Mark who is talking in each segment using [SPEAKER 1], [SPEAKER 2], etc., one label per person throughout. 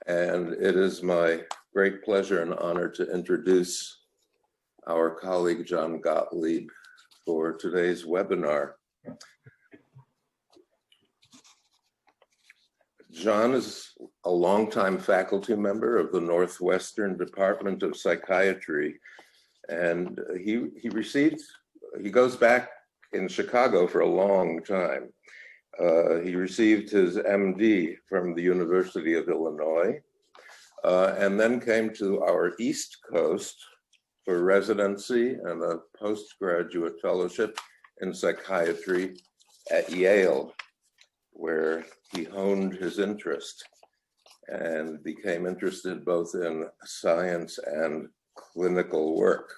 [SPEAKER 1] And it is my great pleasure and honor to introduce our colleague, John Gottlieb, for today's webinar. John is a longtime faculty member of the Northwestern Department of Psychiatry, and he goes back in Chicago for a long time. He received his MD from the University of Illinois, and then came to our East Coast for residency and a postgraduate fellowship in psychiatry at Yale, where he honed his interest and became interested both in science and clinical work.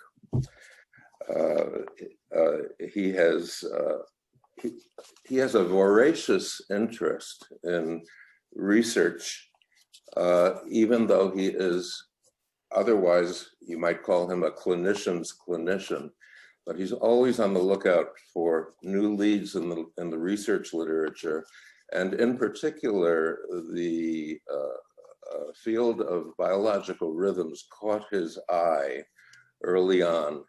[SPEAKER 1] He has a voracious interest in research, even though he is otherwise, you might call him a clinician's clinician, but he's always on the lookout for new leads in the research literature, and in particular, the field of biological rhythms caught his eye early on.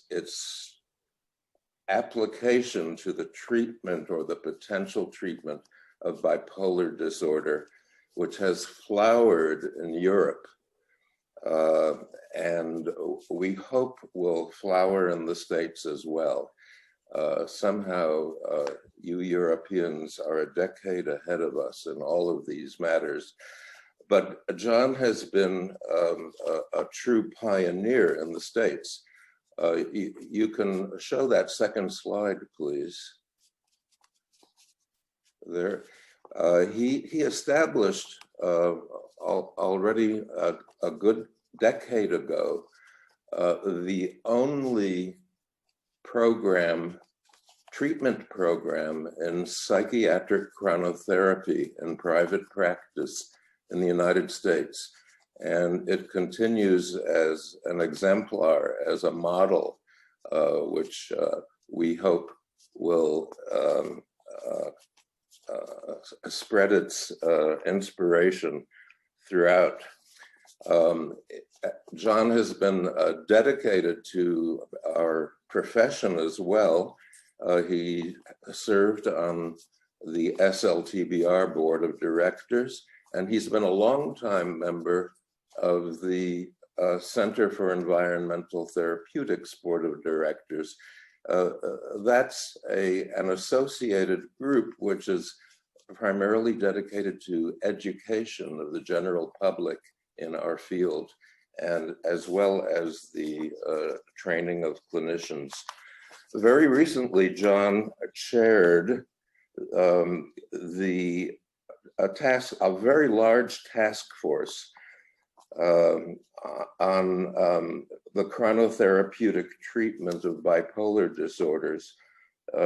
[SPEAKER 1] Its application to the treatment or the potential treatment of bipolar disorder, which has flowered in Europe, and we hope will flower in the States as well. Somehow, you Europeans are a decade ahead of us in all of these matters. But John has been a true pioneer in the States. You can show that second slide, please. There, he established already a good decade ago the only treatment program in psychiatric chronotherapy in private practice in the United States. And it continues as an exemplar, as a model, which we hope will spread its inspiration throughout. John has been dedicated to our profession as well. He served on the SLTBR board of directors, and he's been a longtime member of the Center for Environmental Therapeutics board of directors. That's an associated group which is primarily dedicated to education of the general public in our field, and as well as the training of clinicians. Very recently, John chaired a very large task force on the chronotherapeutic treatment of bipolar disorders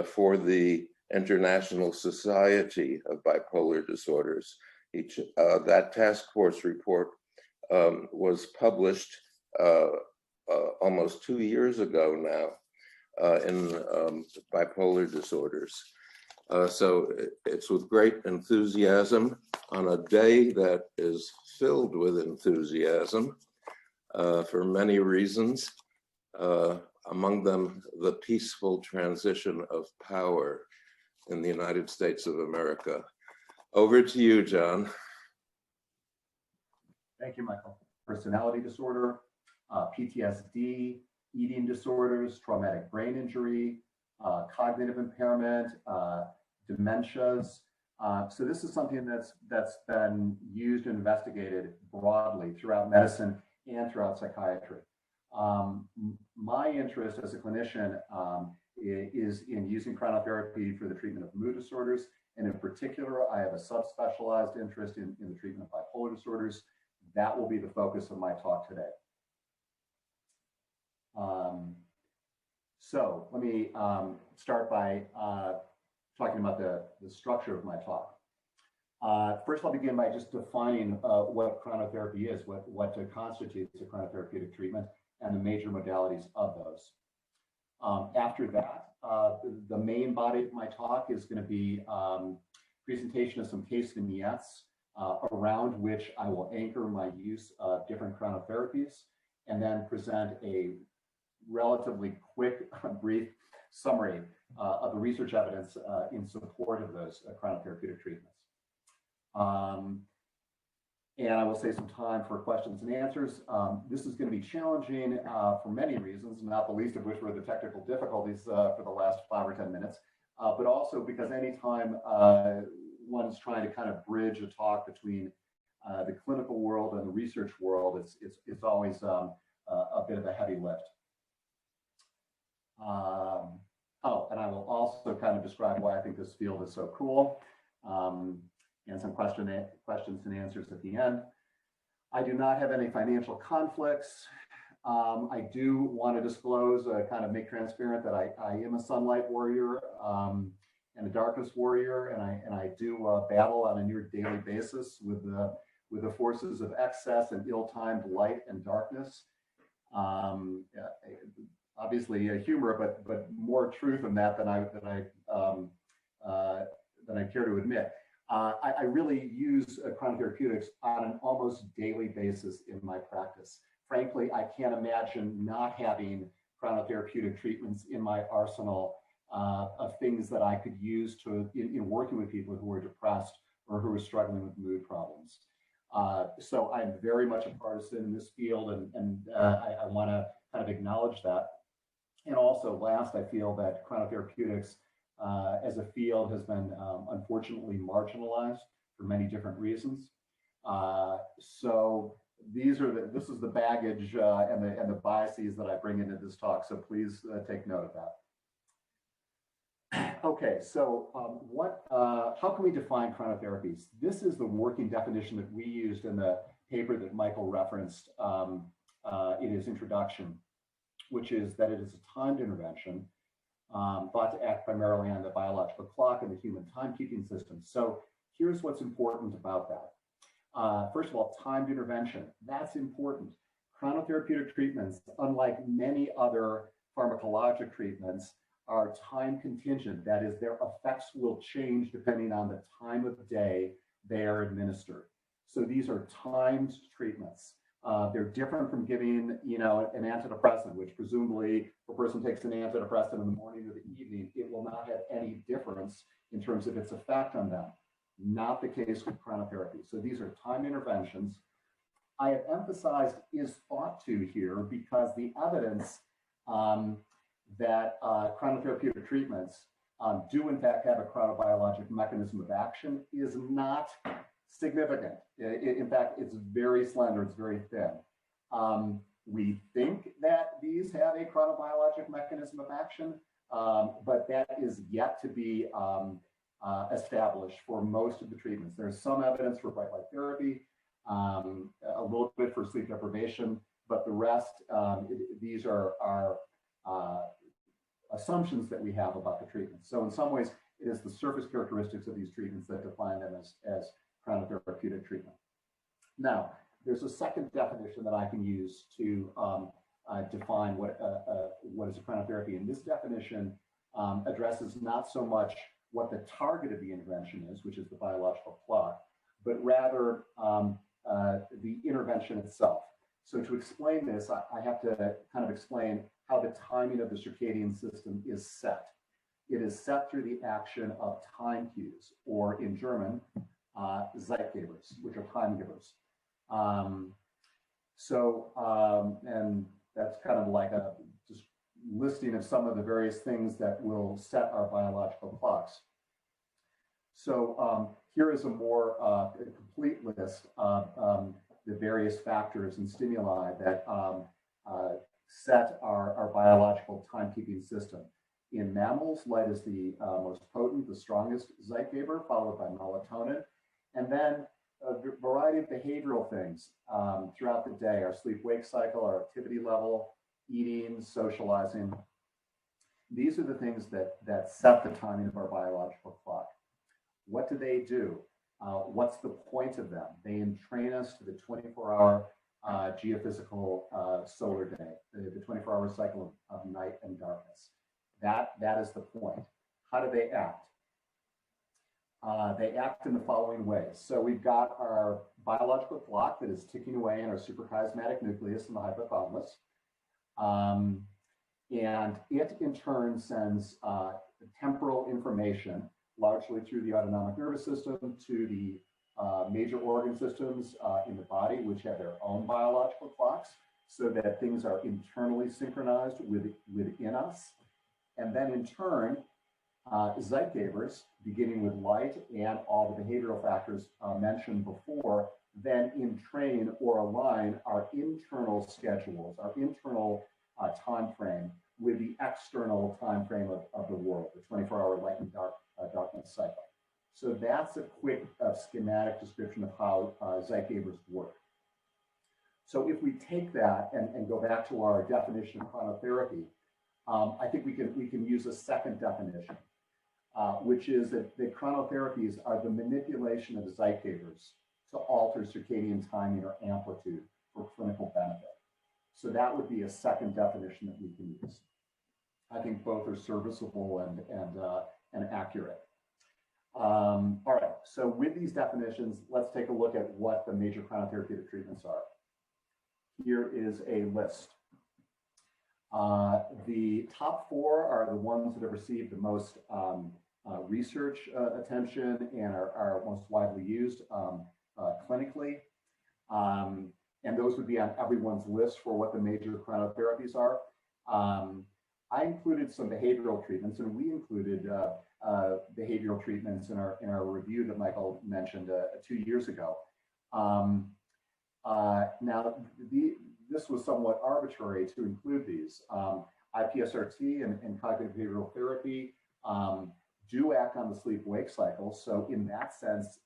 [SPEAKER 1] for the International Society of Bipolar Disorders. That task force report was published almost 2 years ago now in bipolar disorders. So it's with great enthusiasm on a day that is filled with enthusiasm for many reasons, among them the peaceful transition of power in the United States of America. Over to you, John.
[SPEAKER 2] Thank you, Michael. Personality disorder, PTSD, eating disorders, traumatic brain injury, cognitive impairment, dementias. So this is something that's been used and investigated broadly throughout medicine and throughout psychiatry. My interest as a clinician is in using chronotherapy for the treatment of mood disorders. And in particular, I have a subspecialized interest in the treatment of bipolar disorders. That will be the focus of my talk today. So let me start by talking about the structure of my talk. First, I'll begin by just defining what chronotherapy is, what constitutes a chronotherapeutic treatment, and the major modalities of those. After that, the main body of my talk is going to be presentation of some case vignettes around which I will anchor my use of different chronotherapies, and then present a relatively quick, brief summary of the research evidence in support of those chronotherapeutic treatments. And I will save some time for questions and answers. This is going to be challenging for many reasons, not the least of which were the technical difficulties for the last 5 or 10 minutes, but also because anytime one's trying to kind of bridge a talk between the clinical world and the research world, it's always a bit of a heavy lift. Oh, and I will also kind of describe why I think this field is so cool, and some questions and answers at the end. I do not have any financial conflicts. I do want to disclose, kind of make transparent that I am a sunlight warrior and a darkness warrior, and I do battle on a near daily basis with the forces of excess and ill-timed light and darkness. Obviously humor, but more truth in that than I care to admit. I really use chronotherapeutics on an almost daily basis in my practice. Frankly, I can't imagine not having chronotherapeutic treatments in my arsenal of things that I could use in working with people who are depressed or who are struggling with mood problems. So I'm very much a partisan in this field, and I want to kind of acknowledge that. And also, last, I feel that chronotherapeutics as a field has been unfortunately marginalized for many different reasons. So this is the baggage and the biases that I bring into this talk. So please take note of that. Okay, so how can we define chronotherapies? This is the working definition that we used in the paper that Michael referenced in his introduction, which is that it is a timed intervention thought to act primarily on the biological clock and the human timekeeping system. So here's what's important about that. First of all, timed intervention, that's important. Chronotherapeutic treatments, unlike many other pharmacologic treatments, are time contingent. That is, their effects will change depending on the time of day they are administered. So these are timed treatments. They're different from giving, an antidepressant, which presumably, if a person takes an antidepressant in the morning or the evening, it will not have any difference in terms of its effect on them. Not the case with chronotherapy. So these are time interventions. I have emphasized is thought to here because the evidence that chronotherapeutic treatments do in fact have a chronobiologic mechanism of action is not significant. In fact, it's very slender, it's very thin. We think that these have a chronobiologic mechanism of action, but that is yet to be established for most of the treatments. There's some evidence for bright light therapy, a little bit for sleep deprivation, but the rest, these are assumptions that we have about the treatment. So in some ways, it is the surface characteristics of these treatments that define them as chronotherapeutic treatment. Now, there's a second definition that I can use to define what is a chronotherapy. And this definition addresses not so much what the target of the intervention is, which is the biological clock, but rather the intervention itself. So to explain this, I have to kind of explain how the timing of the circadian system is set. It is set through the action of time cues, or in German, Zeitgebers, which are time givers. And that's kind of like a just listing of some of the various things that will set our biological clocks. So here is a more complete list of the various factors and stimuli that set our biological timekeeping system. In mammals, light is the most potent, the strongest Zeitgeber, followed by melatonin. And then a variety of behavioral things throughout the day, our sleep-wake cycle, our activity level, eating, socializing. These are the things that set the timing of our biological clock. What do they do? What's the point of them? They entrain us to the 24-hour geophysical solar day, the 24-hour cycle of night and darkness. That is the point. How do they act? They act in the following ways. So we've got our biological clock that is ticking away in our suprachiasmatic nucleus in the hypothalamus. And it in turn sends temporal information, largely through the autonomic nervous system, to the major organ systems in the body, which have their own biological clocks, so that things are internally synchronized within us. And then in turn, Zeitgebers, beginning with light and all the behavioral factors mentioned before, then entrain or align our internal schedules, our internal time frame with the external time frame of the world, the 24-hour light and darkness cycle. So that's a quick schematic description of how Zeitgebers work. So if we take that and go back to our definition of chronotherapy, I think we can use a second definition, which is that the chronotherapies are the manipulation of Zeitgebers to alter circadian timing or amplitude for clinical benefit. So that would be a second definition that we can use. I think both are serviceable and accurate. All right, so with these definitions, let's take a look at what the major chronotherapeutic treatments are. Here is a list. The top four are the ones that have received the most research attention and are most widely used clinically. And those would be on everyone's list for what the major chronotherapies are. I included some behavioral treatments, and we included behavioral treatments in our review that Michael mentioned 2 years ago. Now, this was somewhat arbitrary to include these. IPSRT and cognitive behavioral therapy do act on the sleep-wake cycle. So in that sense,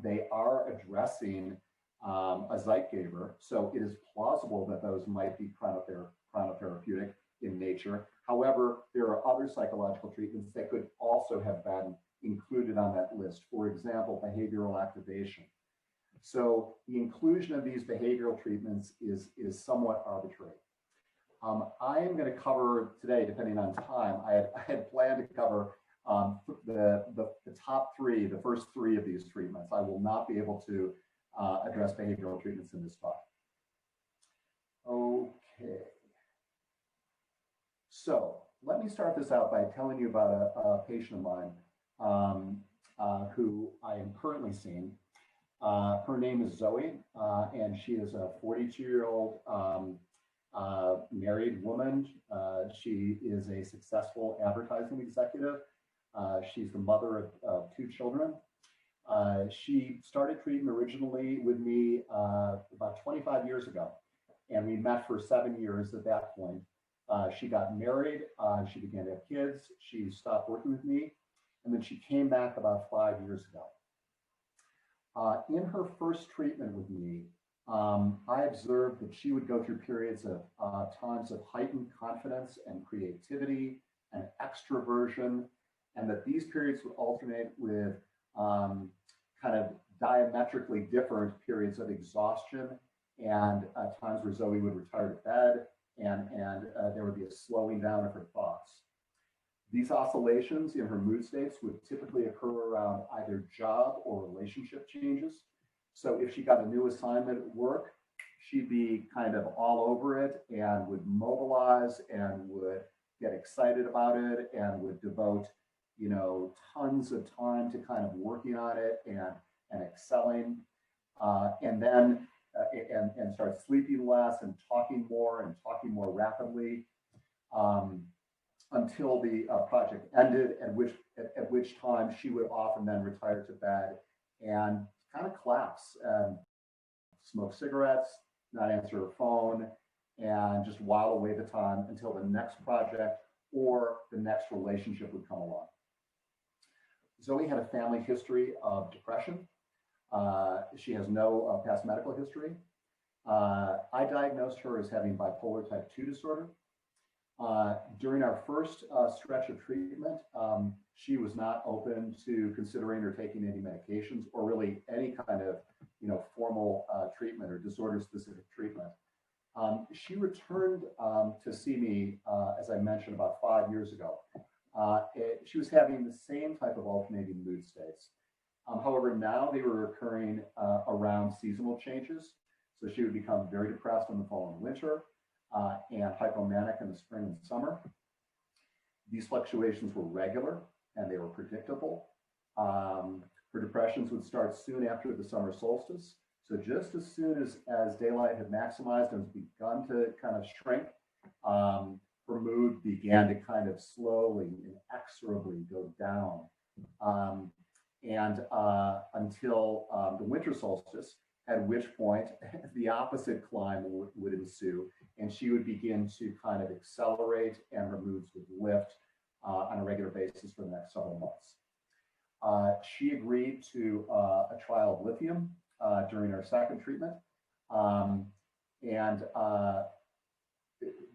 [SPEAKER 2] they are addressing a Zeitgeber. So it is plausible that those might be chronotherapeutic in nature. However, there are other psychological treatments that could also have been included on that list. For example, behavioral activation. So the inclusion of these behavioral treatments is somewhat arbitrary. I am going to cover today, depending on time, I had planned to cover the top three, the first three of these treatments. I will not be able to address behavioral treatments in this talk. Okay. So let me start this out by telling you about a patient of mine who I am currently seeing. Her name is Zoe, and she is a 42-year-old married woman. She is a successful advertising executive. She's the mother of 2 children. She started treatment originally with me about 25 years ago, and we met for 7 years at that point. She got married, she began to have kids, she stopped working with me, and then she came back about 5 years ago. In her first treatment with me, I observed that she would go through periods of times of heightened confidence and creativity and extroversion, and that these periods would alternate with kind of diametrically different periods of exhaustion and times where Zoe would retire to bed and there would be a slowing down of her thoughts. These oscillations in her mood states would typically occur around either job or relationship changes. So if she got a new assignment at work, she'd be kind of all over it and would mobilize and would get excited about it and would devote, you know, tons of time to kind of working on it and excelling, and then start sleeping less and talking more rapidly. Until the project ended, at which time she would often then retire to bed and kind of collapse and smoke cigarettes, not answer her phone, and just while away the time until the next project or the next relationship would come along. Zoe had a family history of depression. She has no past medical history. I diagnosed her as having bipolar type 2 disorder. During our first stretch of treatment, she was not open to considering or taking any medications or really any kind of, formal treatment or disorder-specific treatment. She returned to see me, as I mentioned, about 5 years ago. She was having the same type of alternating mood states. However, now they were occurring around seasonal changes. So she would become very depressed in the fall and winter and hypomanic in the spring and summer. These fluctuations were regular and they were predictable. Her depressions would start soon after the summer solstice. So just as soon as daylight had maximized and was begun to kind of shrink, her mood began to kind of slowly, inexorably go down. Until the winter solstice, at which point the opposite climb would ensue, and she would begin to kind of accelerate and her moods would lift on a regular basis for the next several months. She agreed to a trial of lithium during our second treatment,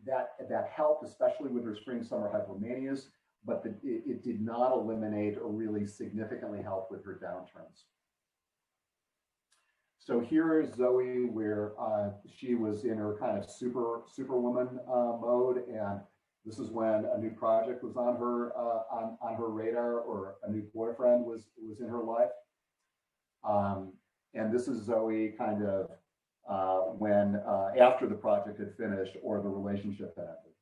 [SPEAKER 2] that helped, especially with her spring-summer hypomanias, but it did not eliminate or really significantly help with her downturns. So here is Zoe, where she was in her kind of superwoman mode, and this is when a new project was on her radar, or a new boyfriend was in her life. And this is Zoe kind of when after the project had finished or the relationship had ended.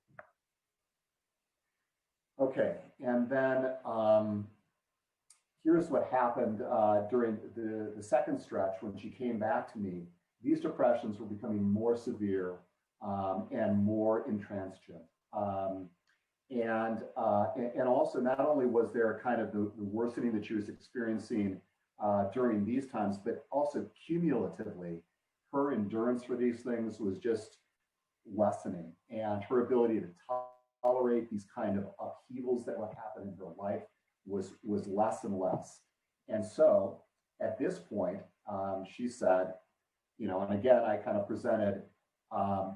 [SPEAKER 2] Okay, and then here's what happened during the second stretch when she came back to me. These depressions were becoming more severe and more intransigent. And also, not only was there kind of the worsening that she was experiencing during these times, but also cumulatively, her endurance for these things was just lessening, and her ability to tolerate these kind of upheavals that would happen in her life was less and less. And so at this point, she said, and again, I kind of presented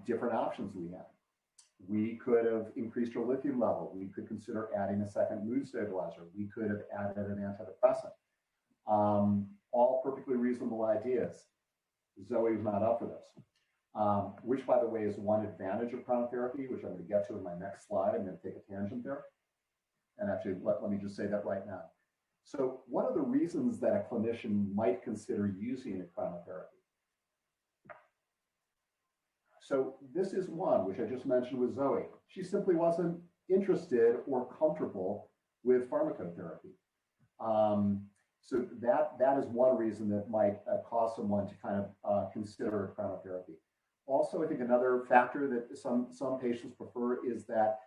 [SPEAKER 2] different options we had. We could have increased her lithium level. We could consider adding a second mood stabilizer. We could have added an antidepressant. All perfectly reasonable ideas. Zoe was not up for this, which, by the way, is one advantage of chronotherapy, which I'm going to get to in my next slide. I'm going to take a tangent there. And actually, let me just say that right now. So what are the reasons that a clinician might consider using a chronotherapy? So this is one, which I just mentioned with Zoe. She simply wasn't interested or comfortable with pharmacotherapy. So that is one reason that might cause someone to kind of consider chronotherapy. Also, I think another factor that some patients prefer is that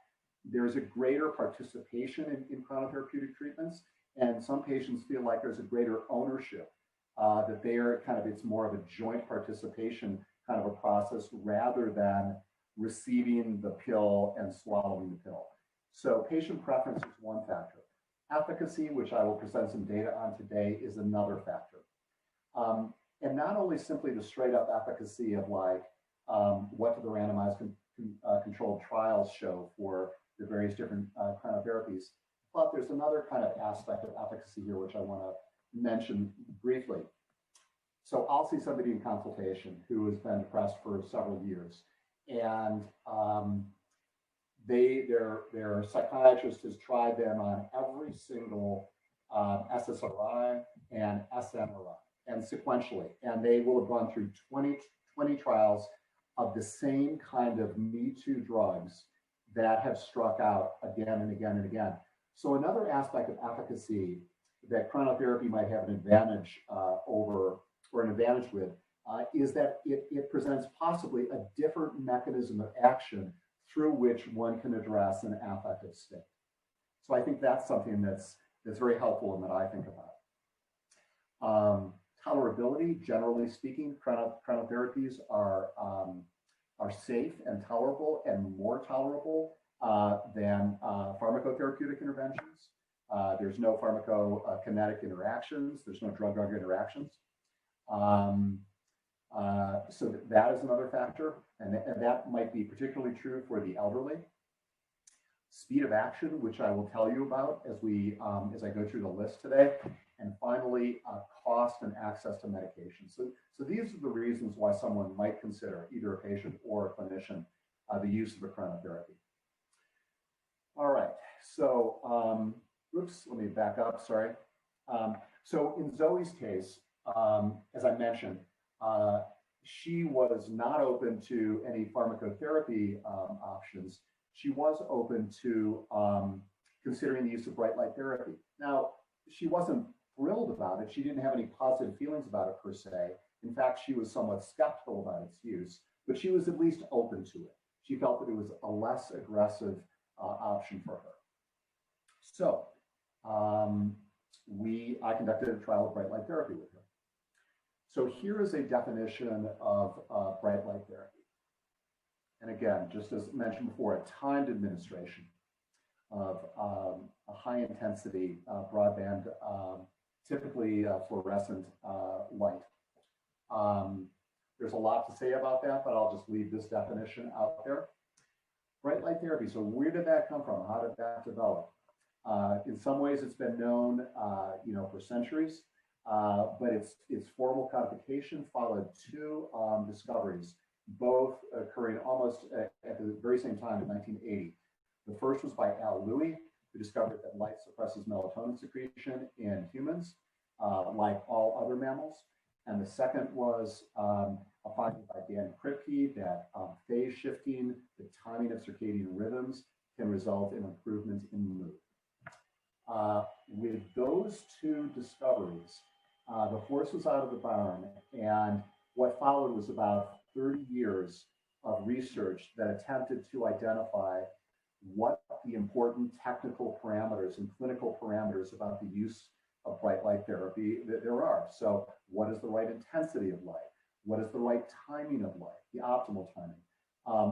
[SPEAKER 2] there's a greater participation in chronotherapeutic treatments, and some patients feel like there's a greater ownership, that they are kind of, it's more of a joint participation kind of a process rather than receiving the pill and swallowing the pill. So patient preference is one factor. Efficacy, which I will present some data on today, is another factor. And not only simply the straight up efficacy of like, what do the randomized controlled trials show for the various different chronotherapies, but there's another kind of aspect of efficacy here, which I want to mention briefly. So I'll see somebody in consultation who has been depressed for several years, and their psychiatrist has tried them on every single SSRI and SNRI, and sequentially, and they will have gone through 20 trials of the same kind of Me Too drugs that have struck out again and again and again. So another aspect of efficacy that chronotherapy might have an advantage with is that it presents possibly a different mechanism of action through which one can address an affective state. So I think that's something that's very helpful and that I think about. Tolerability, generally speaking, chronotherapies are safe and tolerable, and more tolerable than pharmacotherapeutic interventions. There's no pharmacokinetic interactions. There's no drug-drug interactions. So that is another factor, and that might be particularly true for the elderly. speed of action, which I will tell you about as I go through the list today, and finally, cost and access to medication. So these are the reasons why someone might consider, either a patient or a clinician, the use of a chronotherapy. All right, so oops, let me back up, sorry. So in Zoe's case, as I mentioned, she was not open to any pharmacotherapy options. She was open to considering the use of bright light therapy. Now, she wasn't thrilled about it. She didn't have any positive feelings about it per se. In fact, she was somewhat skeptical about its use, but she was at least open to it. She felt that it was a less aggressive option for her. So I conducted a trial of bright light therapy with her. So here is a definition of bright light therapy. And again, just as mentioned before, a timed administration of a high intensity broadband, typically fluorescent light. There's a lot to say about that, but I'll just leave this definition out there. Bright light therapy, so where did that come from? How did that develop? In some ways, it's been known, for centuries, but its formal codification followed two discoveries, both occurring almost at the very same time in 1980. The first was by Al Lewy, who discovered that light suppresses melatonin secretion in humans, like all other mammals. And the second was a finding by Dan Kripke that phase shifting, the timing of circadian rhythms, can result in improvements in mood. With those two discoveries, the horse was out of the barn, and what followed was about 30 years of research that attempted to identify what the important technical parameters and clinical parameters about the use of bright light therapy that there are. So what is the right intensity of light? What is the right timing of light, the optimal timing?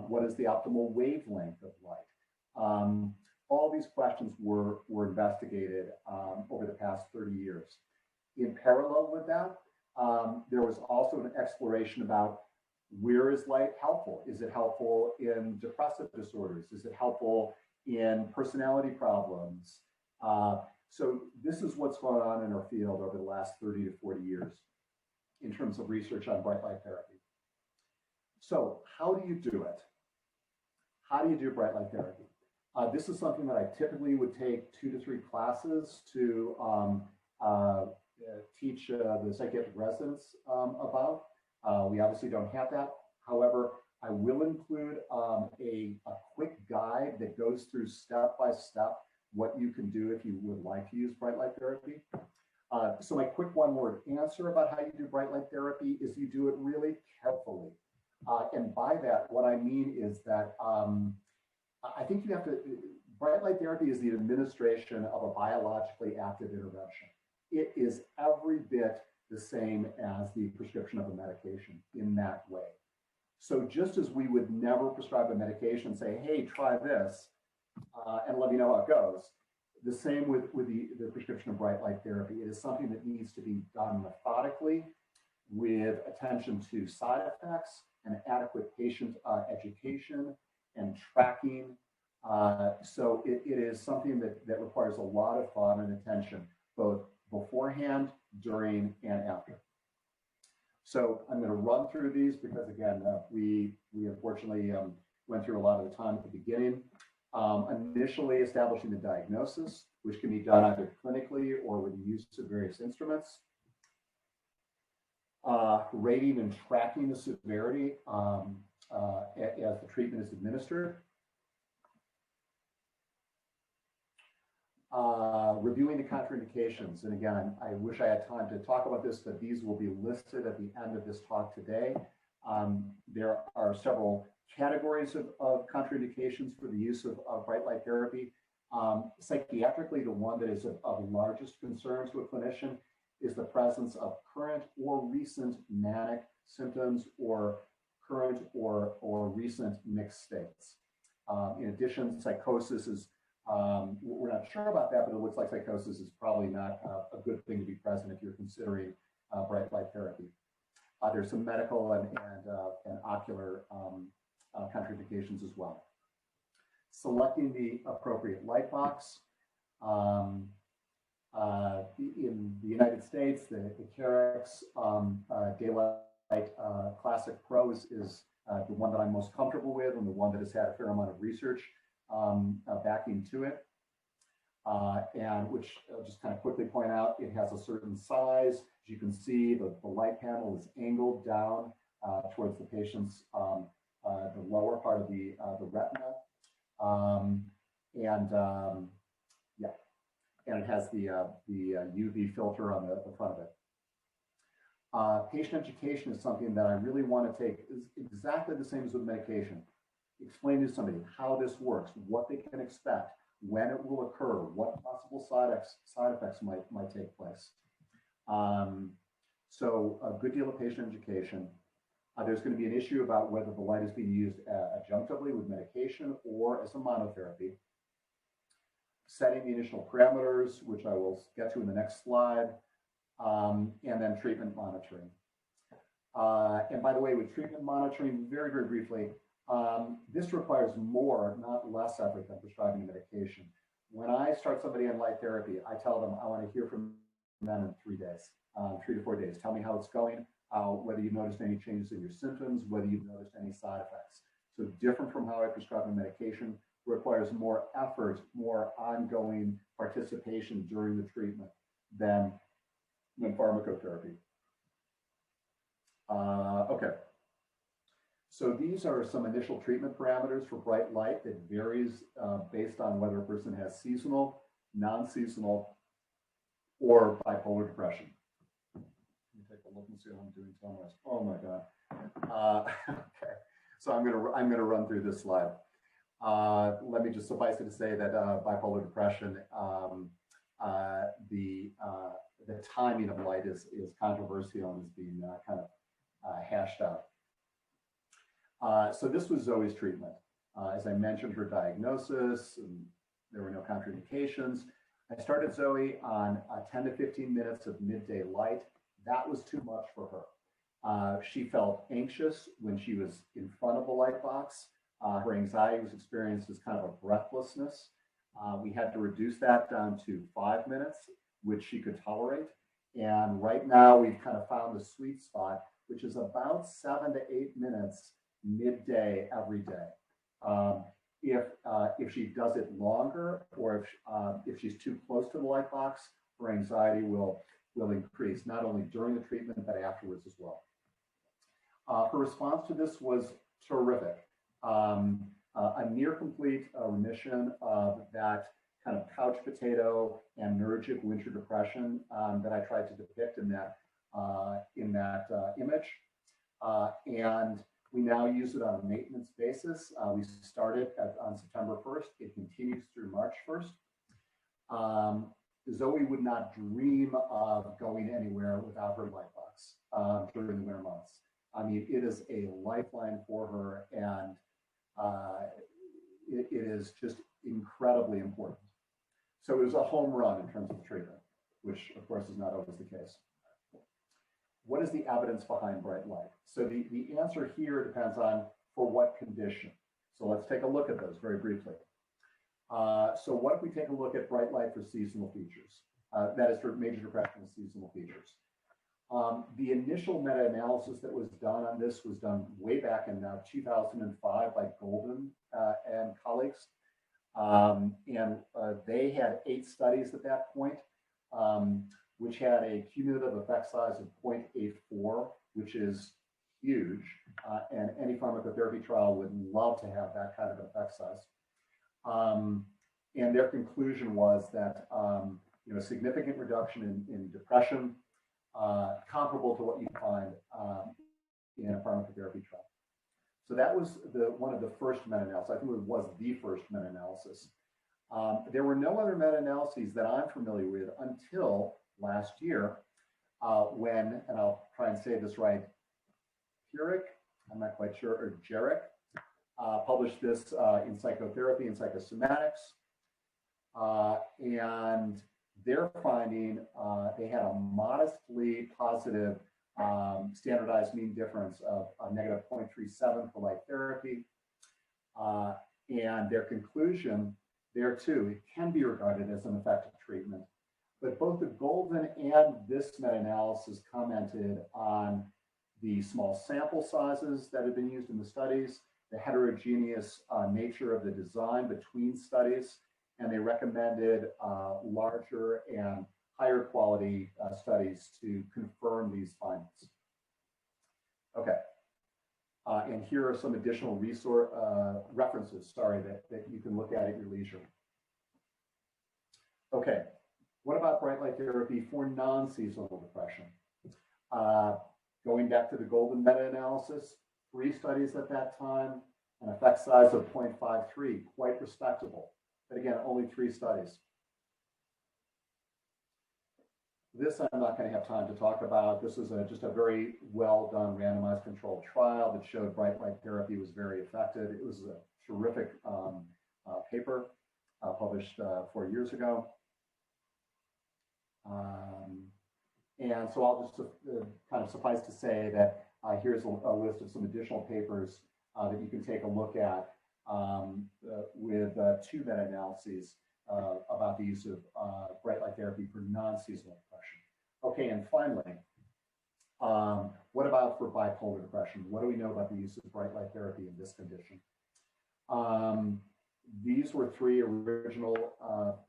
[SPEAKER 2] What is the optimal wavelength of light? All these questions were investigated over the past 30 years. In parallel with that, there was also an exploration about where is light helpful? Is it helpful in depressive disorders? Is it helpful in personality problems? So this is what's going on in our field over the last 30 to 40 years in terms of research on bright light therapy. So how do you do it? How do you do bright light therapy? This is something that I typically would take 2 to 3 classes to teach the psychiatric residents about. We obviously don't have that. However, I will include a quick guide that goes through step by step what you can do if you would like to use bright light therapy. So my quick one-word answer about how you do bright light therapy is you do it really carefully. And by that, what I mean is that I think you have to, bright light therapy is the administration of a biologically active intervention. It is every bit the same as the prescription of a medication in that way. So just as we would never prescribe a medication and say, hey, try this, and let me know how it goes, the same with the prescription of bright light therapy. It is something that needs to be done methodically with attention to side effects and adequate patient education and tracking. So it is something that requires a lot of thought and attention, both beforehand, during, and after. So I'm going to run through these because, again, we unfortunately went through a lot of the time at the beginning. Initially establishing the diagnosis, which can be done either clinically or with the use of various instruments. Rating and tracking the severity as the treatment is administered. Reviewing the contraindications. And again, I wish I had time to talk about this, but these will be listed at the end of this talk today. There are several categories of contraindications for the use of bright light therapy. Psychiatrically, the one that is of largest concern to a clinician is the presence of current or recent manic symptoms or current or recent mixed states. In addition, psychosis is, we're not sure about that, but it looks like psychosis is probably not a good thing to be present if you're considering bright light therapy. There's some medical and ocular contraindications as well. selecting the appropriate light box. In the United States, the Carex Daylight Classic Pro is the one that I'm most comfortable with, and the one that has had a fair amount of research backing to it. And which I'll just kind of quickly point out, it has a certain size. As you can see, the light panel is angled down towards the patient's the lower part of the retina, and it has the UV filter on the front of it. Patient education is something that I really want to take, is exactly the same as with medication. Explain to somebody how this works, what they can expect, when it will occur, what possible side effects might take place. So a good deal of patient education. There's going to be an issue about whether the light is being used adjunctively with medication or as a monotherapy. Setting the initial parameters, which I will get to in the next slide, and then treatment monitoring. And by the way, with treatment monitoring, very, very briefly, this requires more, not less effort than prescribing medication. When I start somebody on light therapy, I tell them I want to hear from them in 3 days, 3 to 4 days. Tell me how it's going, whether you've noticed any changes in your symptoms, whether you've noticed any side effects. So different from how I prescribe a medication, requires more effort, more ongoing participation during the treatment than pharmacotherapy. Okay. So these are some initial treatment parameters for bright light that varies based on whether a person has seasonal, non-seasonal, or bipolar depression. Let me take a look and see how I'm doing time-wise. Oh my God. Okay. So I'm gonna run through this slide. Let me just suffice it to say that bipolar depression, the timing of light is controversial and is being kind of hashed out. So this was Zoe's treatment. As I mentioned, her diagnosis, and there were no contraindications. I started Zoe on 10 to 15 minutes of midday light. That was too much for her. She felt anxious when she was in front of the light box. Her anxiety was experienced as kind of a breathlessness. We had to reduce that down to 5 minutes, which she could tolerate. And right now we've kind of found the sweet spot, which is about 7 to 8 minutes midday every day. If she does it longer, or if she's too close to the light box, her anxiety will increase, not only during the treatment, but afterwards as well. Her response to this was terrific. A near complete remission of that kind of couch potato anergic winter depression that I tried to depict in that image. And we now use it on a maintenance basis. We started on September 1st. It continues through March 1st. Zoe would not dream of going anywhere without her light box during the winter months. I mean, it is a lifeline for her, and it is just incredibly important. So it was a home run in terms of the treatment, which of course is not always the case. What is the evidence behind bright light? So the answer here depends on for what condition. So let's take a look at those very briefly. So what if we take a look at bright light for seasonal features? That is for major depression with seasonal features. The initial meta-analysis that was done on this was done way back in 2005 by Golden and colleagues. They had 8 studies at that point, which had a cumulative effect size of 0.84, which is huge. And any pharmacotherapy trial would love to have that kind of effect size. And their conclusion was that a significant reduction in depression, comparable to what you find in a pharmacotherapy trial. So that was one of the first meta-analyses. I think it was the first meta-analysis. There were no other meta-analyses that I'm familiar with until last year, when, and I'll try and say this right, Purick, I'm not quite sure, or Jarek, published this in Psychotherapy and Psychosomatics. And their finding, they had a modestly positive standardized mean difference of -0.37 for light therapy. And their conclusion there too, it can be regarded as an effective treatment. But both the Golden and this meta-analysis commented on the small sample sizes that had been used in the studies, the heterogeneous nature of the design between studies, and they recommended larger and higher quality studies to confirm these findings. Okay, and here are some additional references, that you can look at your leisure. Okay, what about bright light therapy for non-seasonal depression? Going back to the Golden meta-analysis, 3 studies at that time, an effect size of 0.53, quite respectable. But again, only 3 studies. This I'm not going to have time to talk about. This is just a very well done randomized controlled trial that showed bright light therapy was very effective. It was a terrific paper published 4 years ago. And so I'll just kind of suffice to say that here's a list of some additional papers that you can take a look at with 2 meta-analyses about the use of bright light therapy for non-seasonal depression. Okay, and finally, what about for bipolar depression? What do we know about the use of bright light therapy in this condition? These were 3 original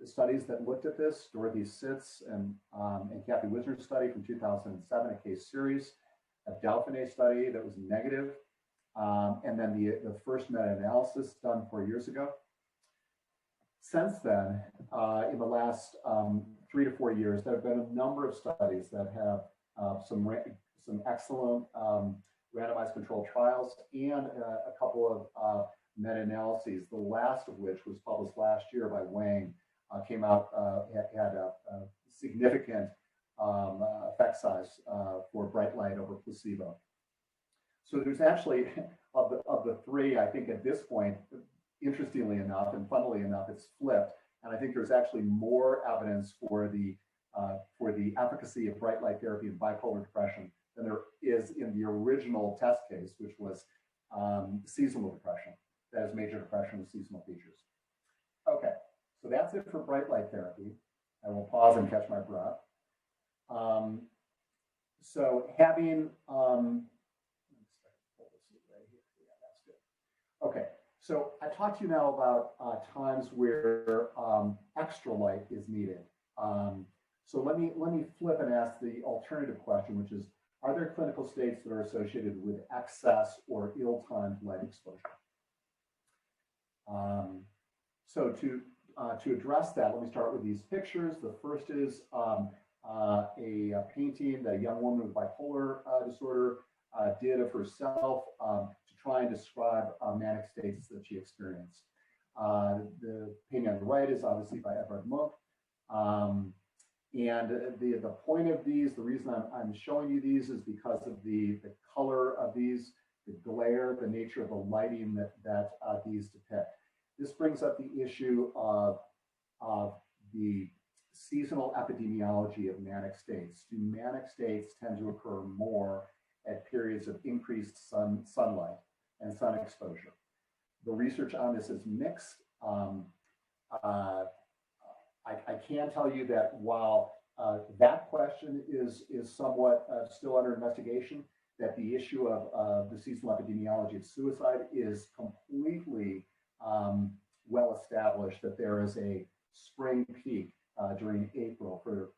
[SPEAKER 2] studies that looked at this: Dorothy Sitz and Kathy Wisner's study from 2007, a case series, a Dauphiné study that was negative, and then the first meta-analysis done 4 years ago. Since then, in the last 3 to 4 years, there have been a number of studies that have some excellent randomized controlled trials and a couple of meta-analyses, the last of which was published last year by Wang, came out, had a significant effect size for bright light over placebo. So there's actually, of the 3, I think at this point, interestingly enough and funnily enough, it's flipped. And I think there's actually more evidence for the efficacy of bright light therapy in bipolar depression than there is in the original test case, which was seasonal depression. That is major depression with seasonal features. Okay, so that's it for bright light therapy. I will pause and catch my breath. So having, okay, so I talked to you now about times where extra light is needed. So let me flip and ask the alternative question, which is, are there clinical states that are associated with excess or ill-timed light exposure? So to address that, let me start with these pictures. The first is a painting that a young woman with bipolar disorder did of herself to try and describe manic states that she experienced. The painting on the right is obviously by Edvard Munch. And the point of these, the reason I'm showing you these is because of the color of these, the glare, the nature of the lighting that these depict. This brings up the issue of the seasonal epidemiology of manic states. Do manic states tend to occur more at periods of increased sunlight and sun exposure? The research on this is mixed. I can tell you that while that question is somewhat still under investigation, that the issue of the seasonal epidemiology of suicide is completely well established, that there is a spring peak during April for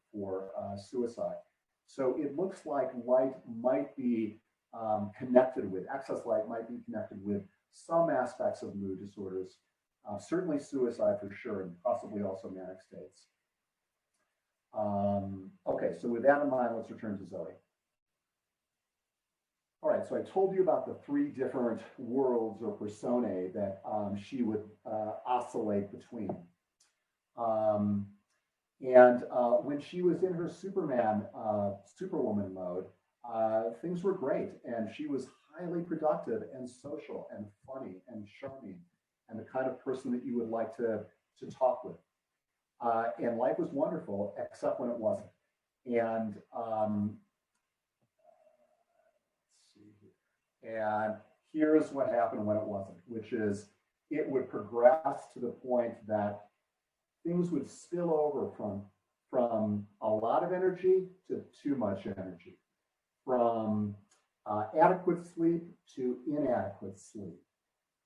[SPEAKER 2] suicide. So it looks like light might be connected with, excess light might be connected with some aspects of mood disorders, certainly suicide for sure, and possibly also manic states. Okay, so with that in mind, let's return to Zoe. All right, so I told you about the 3 different worlds or personae that she would oscillate between. When she was in her Superwoman mode, things were great, and she was highly productive and social and funny and charming and the kind of person that you would like to talk with. And life was wonderful, except when it wasn't. And let's see here. And here's what happened when it wasn't, which is it would progress to the point that things would spill over from a lot of energy to too much energy, from adequate sleep to inadequate sleep.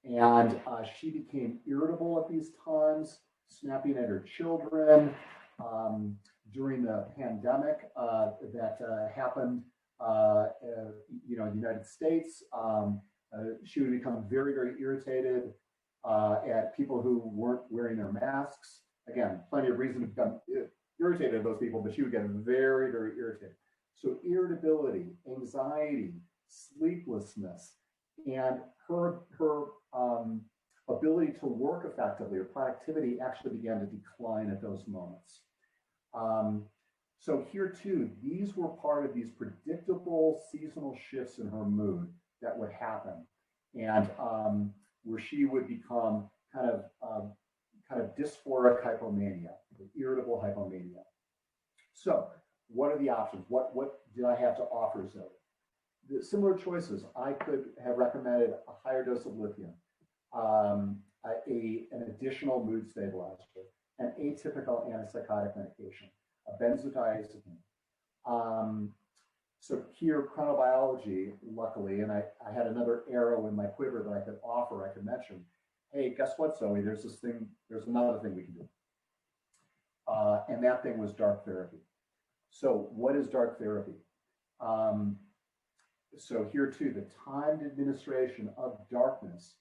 [SPEAKER 2] And she became irritable at these times, snapping at her children. During the pandemic that happened, in the United States, she would become very, very irritated at people who weren't wearing their masks. Again, plenty of reason to become irritated at those people, but she would get very, very irritated. So irritability, anxiety, sleeplessness, and her ability to work effectively, or productivity, actually began to decline at those moments. So here too, these were part of these predictable seasonal shifts in her mood that would happen, and where she would become kind of dysphoric hypomania, irritable hypomania. So what are the options? What did I have to offer Zoe? The similar choices. I could have recommended a higher dose of lithium, an additional mood stabilizer, an atypical antipsychotic medication, a benzodiazepine. So here, chronobiology, luckily, and I had another arrow in my quiver that I could offer, I could mention, hey, guess what, Zoe, there's another thing we can do. And that thing was dark therapy. So what is dark therapy? So here too, the timed administration of darkness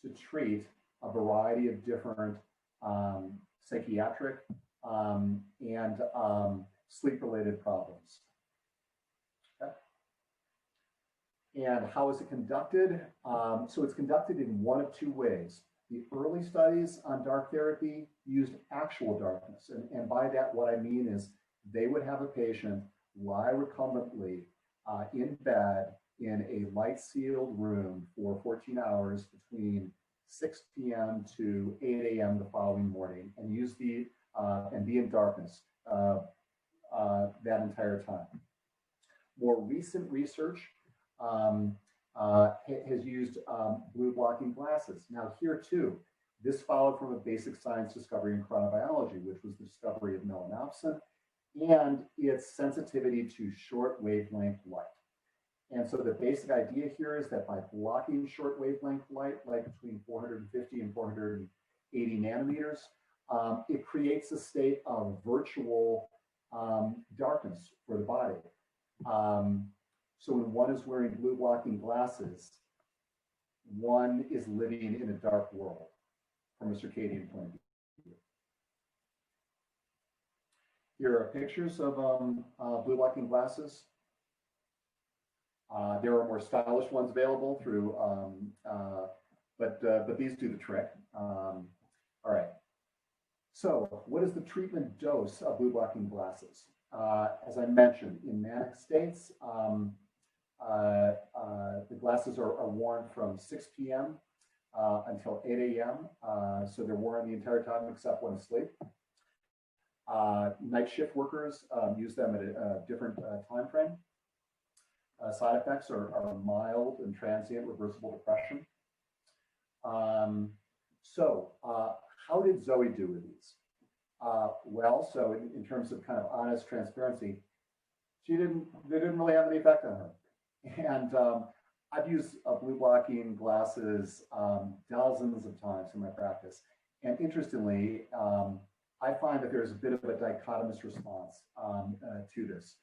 [SPEAKER 2] to treat a variety of different psychiatric and sleep-related problems. Okay. And how is it conducted? So it's conducted in one of two ways. The early studies on dark therapy used actual darkness. And by that, what I mean is they would have a patient lie recumbently in bed in a light-sealed room for 14 hours between 6 p.m. to 8 a.m. the following morning, and use and be in darkness that entire time. More recent research has used blue blocking glasses. Now here too, this followed from a basic science discovery in chronobiology, which was the discovery of melanopsin and its sensitivity to short wavelength light. And so the basic idea here is that by blocking short wavelength light, like between 450 and 480 nanometers, it creates a state of virtual darkness for the body. So when one is wearing blue blocking glasses, one is living in a dark world from a circadian point of view. Here are pictures of blue blocking glasses. There are more stylish ones available through, but these do the trick. All right. So what is the treatment dose of blue blocking glasses? As I mentioned, in manic states, the glasses are worn from 6 p.m. Until 8 a.m. So they're worn the entire time except when asleep. Night shift workers use them at a different time frame. Side effects are mild and transient reversible depression. So how did Zoe do with these? Well, so in terms of kind of honest transparency, they didn't really have any effect on her. And I've used blue blocking glasses dozens of times in my practice. And interestingly, I find that there's a bit of a dichotomous response to this.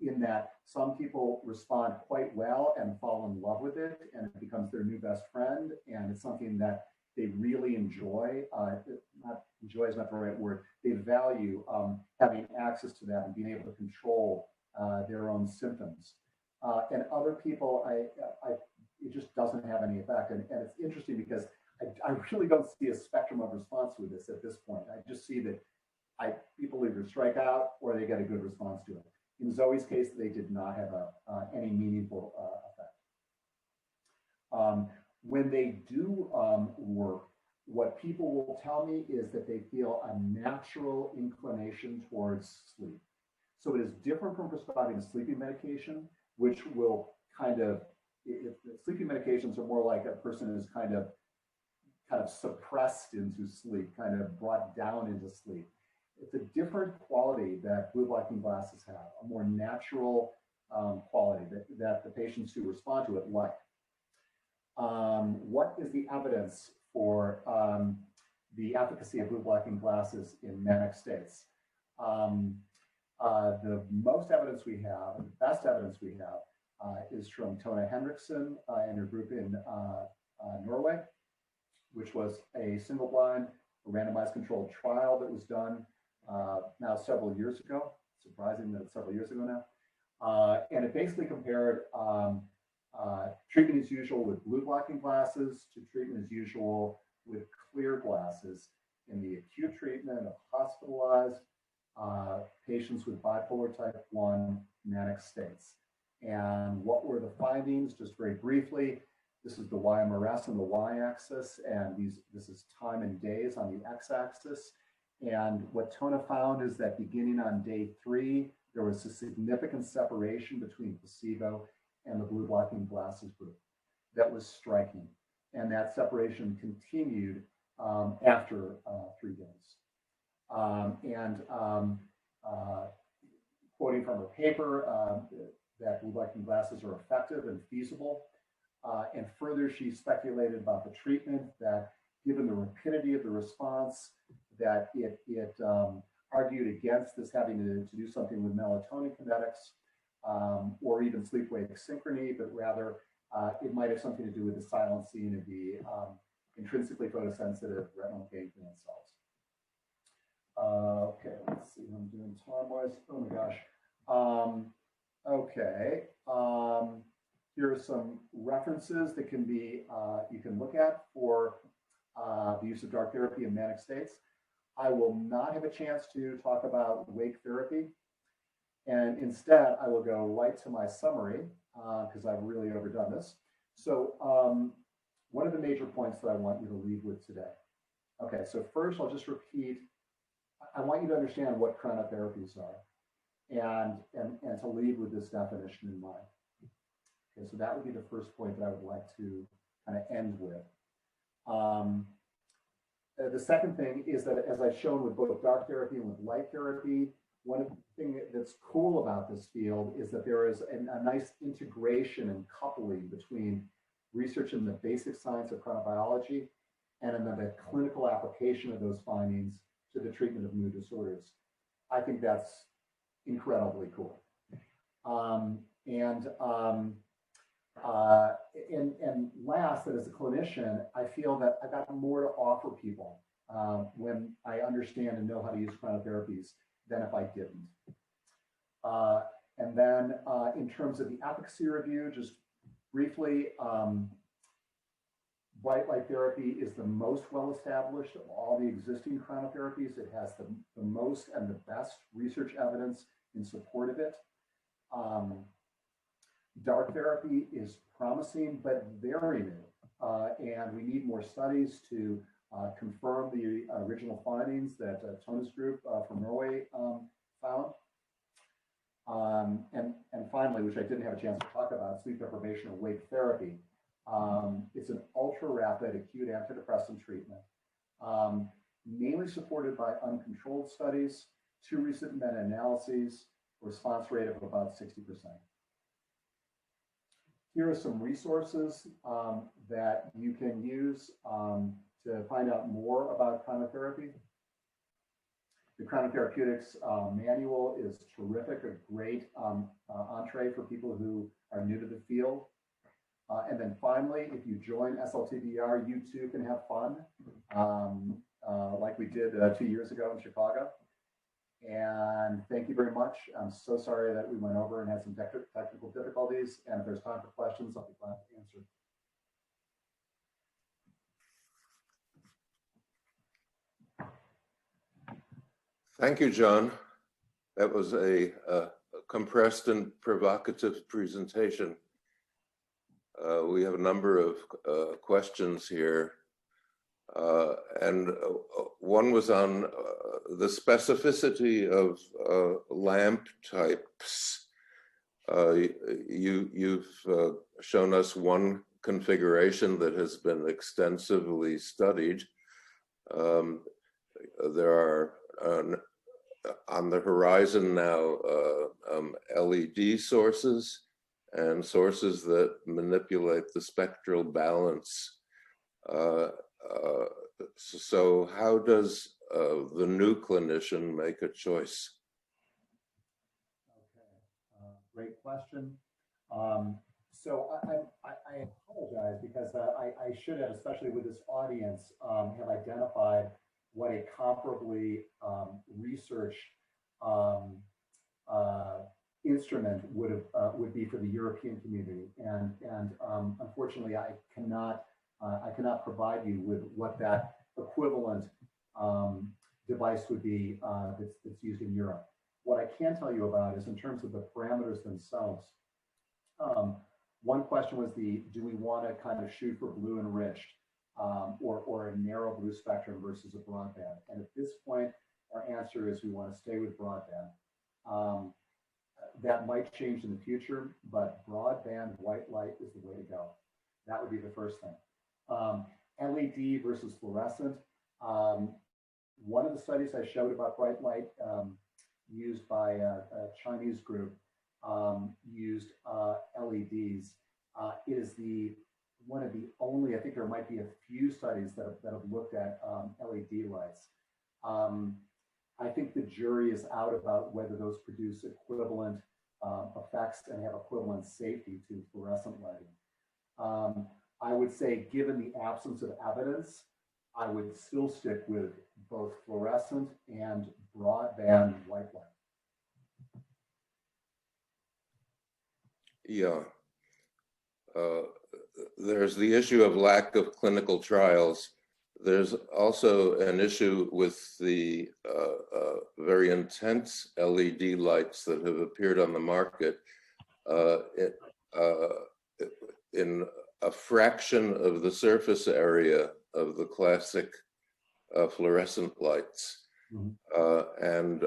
[SPEAKER 2] In that some people respond quite well and fall in love with it, and it becomes their new best friend, and it's something that they really enjoy. Not enjoy is not the right word. They value having access to that and being able to control their own symptoms. And other people, it just doesn't have any effect. And it's interesting because I really don't see a spectrum of response with this at this point. I just see that people either strike out or they get a good response to it. In Zoe's case, they did not have any meaningful effect. When they do work, what people will tell me is that they feel a natural inclination towards sleep. So it is different from prescribing a sleeping medication, which will kind of, sleeping medications are more like a person is kind of kind of suppressed into sleep, kind of brought down into sleep. It's a different quality that blue blocking glasses have, a more natural quality that the patients who respond to it like. What is the evidence for the efficacy of blue blocking glasses in manic states? The most evidence we have, and the best evidence we have, is from Tone Henriksen and her group in Norway, which was a single-blind, randomized controlled trial that was done now several years ago. Surprising that it's several years ago now. And it basically compared treatment as usual with blue blocking glasses to treatment as usual with clear glasses in the acute treatment of hospitalized patients with bipolar type 1 manic states. And what were the findings? Just very briefly, this is the YMRS on the y-axis, and this is time in days on the x-axis. And what Tona found is that beginning on day 3, there was a significant separation between placebo and the blue blocking glasses group. That was striking. And that separation continued after 3 days. Quoting from a paper, that blue blocking glasses are effective and feasible. And further, she speculated about the treatment, that given the rapidity of the response, that it argued against this having to do something with melatonin kinetics or even sleep-wake synchrony, but rather it might have something to do with the silencing of the intrinsically photosensitive retinal ganglion cells. Okay, let's see what I'm doing time-wise. Oh my gosh. Okay. Here are some references that can be you can look at for the use of dark therapy in manic states. I will not have a chance to talk about wake therapy, and instead I will go right to my summary because I've really overdone this. So what are the major points that I want you to leave with today? Okay, so first I'll just repeat, I want you to understand what chronotherapies are and to leave with this definition in mind. Okay, so that would be the first point that I would like to kind of end with. The second thing is that, as I've shown with both dark therapy and with light therapy, one thing that's cool about this field is that there is a nice integration and coupling between research in the basic science of chronobiology and in the clinical application of those findings to the treatment of mood disorders. I think that's incredibly cool. And last, that as a clinician, I feel that I've got more to offer people when I understand and know how to use chronotherapies than if I didn't. And then in terms of the efficacy review, just briefly, bright light therapy is the most well-established of all the existing chronotherapies. It has the most and the best research evidence in support of it. Dark therapy is promising, but very new. And we need more studies to confirm the original findings that Tona's group from Norway found. And finally, which I didn't have a chance to talk about, sleep deprivation or wake therapy. It's an ultra-rapid acute antidepressant treatment, mainly supported by uncontrolled studies, 2 recent meta-analyses, response rate of about 60%. Here are some resources that you can use to find out more about chronotherapy. The Chronotherapeutics manual is terrific, a great entree for people who are new to the field. And then finally, if you join SLTBR, you too can have fun, like we did 2 years ago in Chicago. And thank you very much. I'm so sorry that we went over and had some technical difficulties. And if there's time for questions, I'll be glad to answer.
[SPEAKER 1] Thank you, John. That was a compressed and provocative presentation. We have a number of questions here. And one was on the specificity of lamp types. You've shown us one configuration that has been extensively studied. There are on the horizon now LED sources and sources that manipulate the spectral balance. So how does the new clinician make a choice?
[SPEAKER 2] Okay, great question. So I apologize because I should have, especially with this audience, have identified what a comparably researched instrument would be for the European community, and unfortunately I cannot provide you with what that equivalent device would be that's used in Europe. What I can tell you about is in terms of the parameters themselves. One question was do we want to kind of shoot for blue enriched or a narrow blue spectrum versus a broadband? And at this point, our answer is we want to stay with broadband. That might change in the future, but broadband white light is the way to go. That would be the first thing. LED versus fluorescent. One of the studies I showed about bright light used by a Chinese group used LEDs. It is one of the only, I think there might be a few studies that have looked at LED lights. I think the jury is out about whether those produce equivalent effects and have equivalent safety to fluorescent lighting. I would say, given the absence of evidence, I would still stick with both fluorescent and broadband white light.
[SPEAKER 1] Yeah. There's the issue of lack of clinical trials. There's also an issue with the very intense LED lights that have appeared on the market in a fraction of the surface area of the classic fluorescent lights. And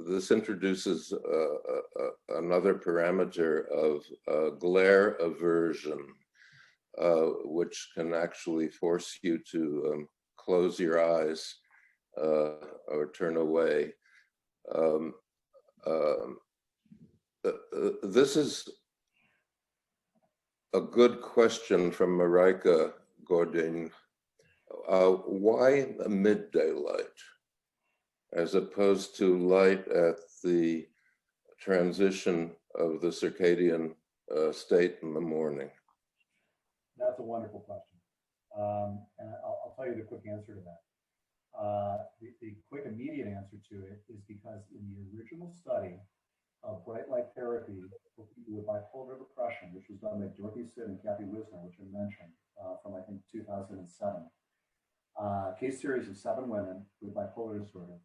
[SPEAKER 1] this introduces another parameter of glare aversion, which can actually force you to close your eyes or turn away. This is a good question from Marika Gordin. Why a midday light as opposed to light at the transition of the circadian state in the morning?
[SPEAKER 2] That's a wonderful question. And I'll tell you the quick answer to that. The quick immediate answer to it is because in the original study of bright light therapy for people with bipolar depression, which was done by Dorothy Sid and Kathy Wisner, which I mentioned from I think 2007, case series of 7 women with bipolar disorder.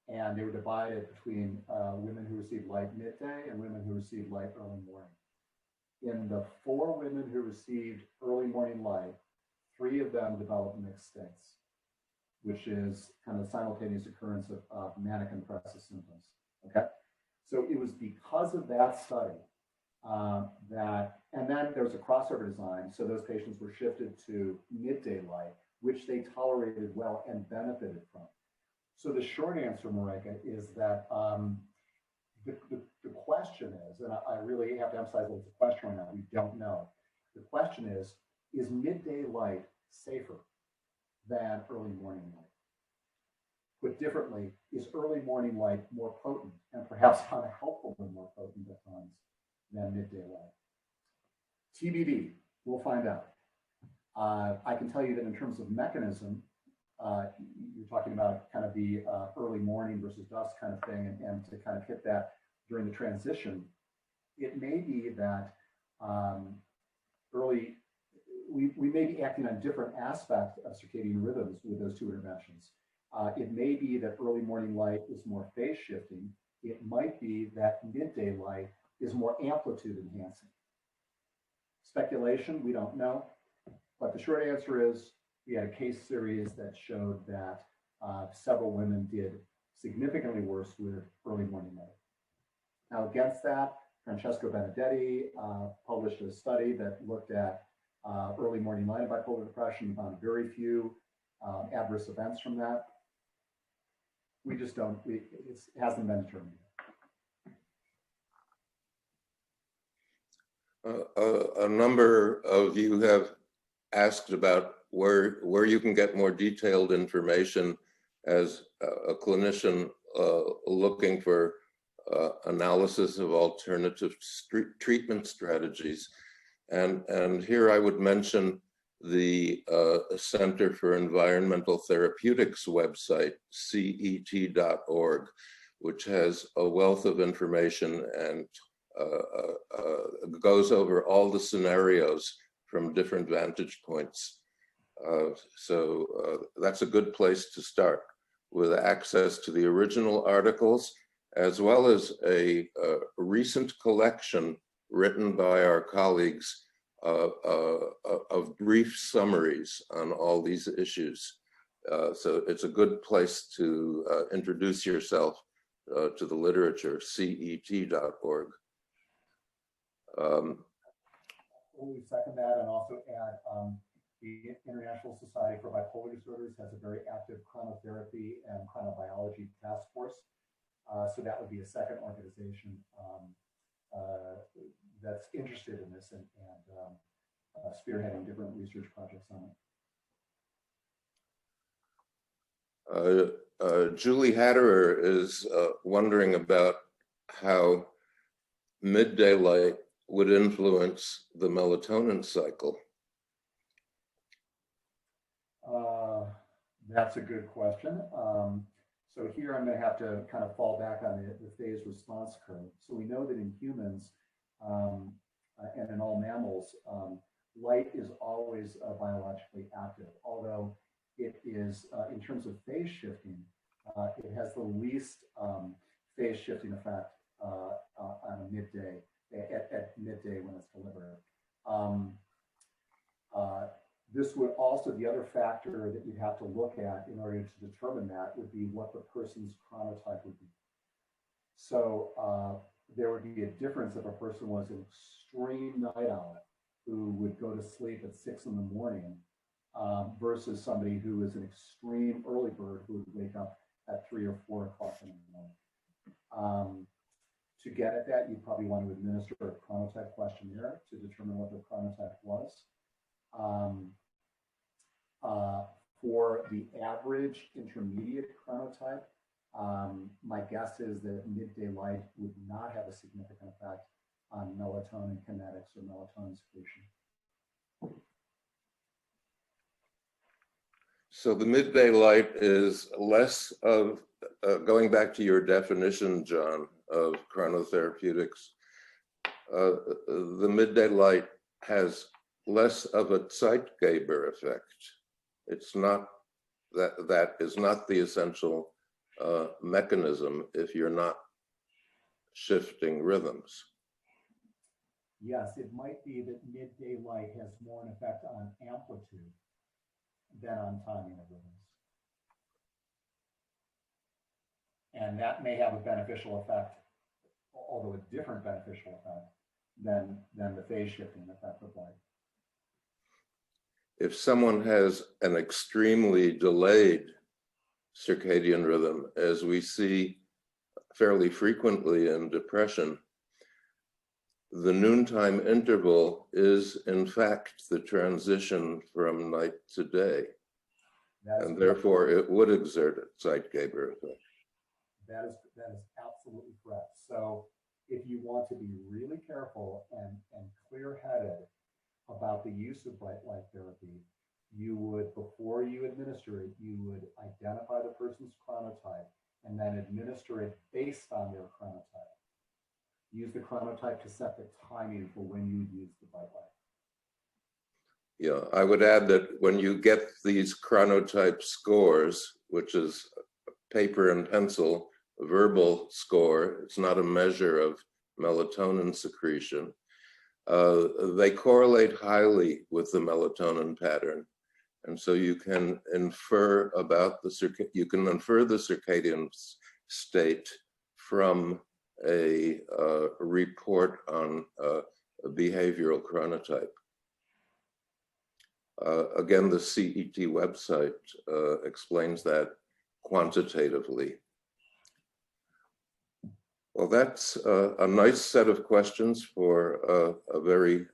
[SPEAKER 2] And they were divided between women who received light midday and women who received light early morning. In the 4 women who received early morning light, 3 of them developed mixed states, which is kind of the simultaneous occurrence of manic and depressive symptoms. Okay, so it was because of that study and then there was a crossover design. So those patients were shifted to midday light, which they tolerated well and benefited from. So the short answer, Marika, is that the question is, and I really have to emphasize that it's a question right now, we don't know. The question is midday light safer than early morning light? Put differently, is early morning light more potent and perhaps unhelpful and more potent at times than midday light? TBD, we'll find out. I can tell you that in terms of mechanism, you're talking about kind of the early morning versus dusk kind of thing, and to kind of hit that during the transition, it may be that we may be acting on different aspects of circadian rhythms with those 2 interventions. It may be that early morning light is more phase shifting. It might be that midday light is more amplitude enhancing. Speculation, we don't know. But the short answer is we had a case series that showed that several women did significantly worse with early morning light. Now, against that, Francesco Benedetti published a study that looked at Early morning light of bipolar depression, found very few adverse events from that. We just don't, it hasn't been determined.
[SPEAKER 1] A number of you have asked about where you can get more detailed information as a clinician looking for analysis of alternative treatment strategies. And here I would mention the Center for Environmental Therapeutics website, cet.org, which has a wealth of information and goes over all the scenarios from different vantage points. So that's a good place to start, with access to the original articles, as well as a recent collection written by our colleagues of brief summaries on all these issues. So it's a good place to introduce yourself to the literature, cet.org.
[SPEAKER 2] We second that, and also add the International Society for Bipolar Disorders has a very active chronotherapy and chronobiology task force. So that would be a second organization that's interested in this and spearheading different research projects on it.
[SPEAKER 1] Julie Hatterer is wondering about how midday light would influence the melatonin cycle.
[SPEAKER 2] That's a good question. So here I'm going to have to kind of fall back on the phase response curve. So we know that in humans and in all mammals, light is always biologically active, although it is, in terms of phase shifting, it has the least phase shifting effect on a midday, at midday when it's delivered. This would also, the other factor that you'd have to look at in order to determine that would be what the person's chronotype would be. So there would be a difference if a person was an extreme night owl who would go to sleep at 6 in the morning versus somebody who is an extreme early bird who would wake up at 3 or 4 o'clock in the morning. To get at that, you'd probably want to administer a chronotype questionnaire to determine what the chronotype was. For the average intermediate chronotype, my guess is that midday light would not have a significant effect on melatonin kinetics or melatonin secretion.
[SPEAKER 1] So the midday light is less of, going back to your definition, John, of chronotherapeutics, the midday light has less of a Zeitgeber effect. It's not, that is not the essential mechanism if you're not shifting rhythms.
[SPEAKER 2] Yes, it might be that midday light has more an effect on amplitude than on timing of rhythms. And that may have a beneficial effect, although a different beneficial effect than the phase shifting effect of light.
[SPEAKER 1] If someone has an extremely delayed circadian rhythm, as we see fairly frequently in depression, the noontime interval is in fact the transition from night to day. And therefore it would exert a Zeitgeber effect.
[SPEAKER 2] That is absolutely correct. So if you want to be really careful and clear-headed about the use of bright light therapy, you would, before you administer it, you would identify the person's chronotype and then administer it based on their chronotype. Use the chronotype to set the timing for when you use the bright light.
[SPEAKER 1] Yeah, I would add that when you get these chronotype scores, which is paper and pencil, verbal score, it's not a measure of melatonin secretion, they correlate highly with the melatonin pattern. And so you can infer about the circadian state from a report on a behavioral chronotype. Again, the CET website explains that quantitatively. Well, that's a nice set of questions for a very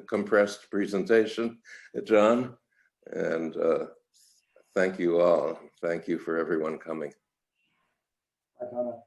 [SPEAKER 1] compressed presentation, John. And thank you all. Thank you for everyone coming.
[SPEAKER 2] Bye, Donna.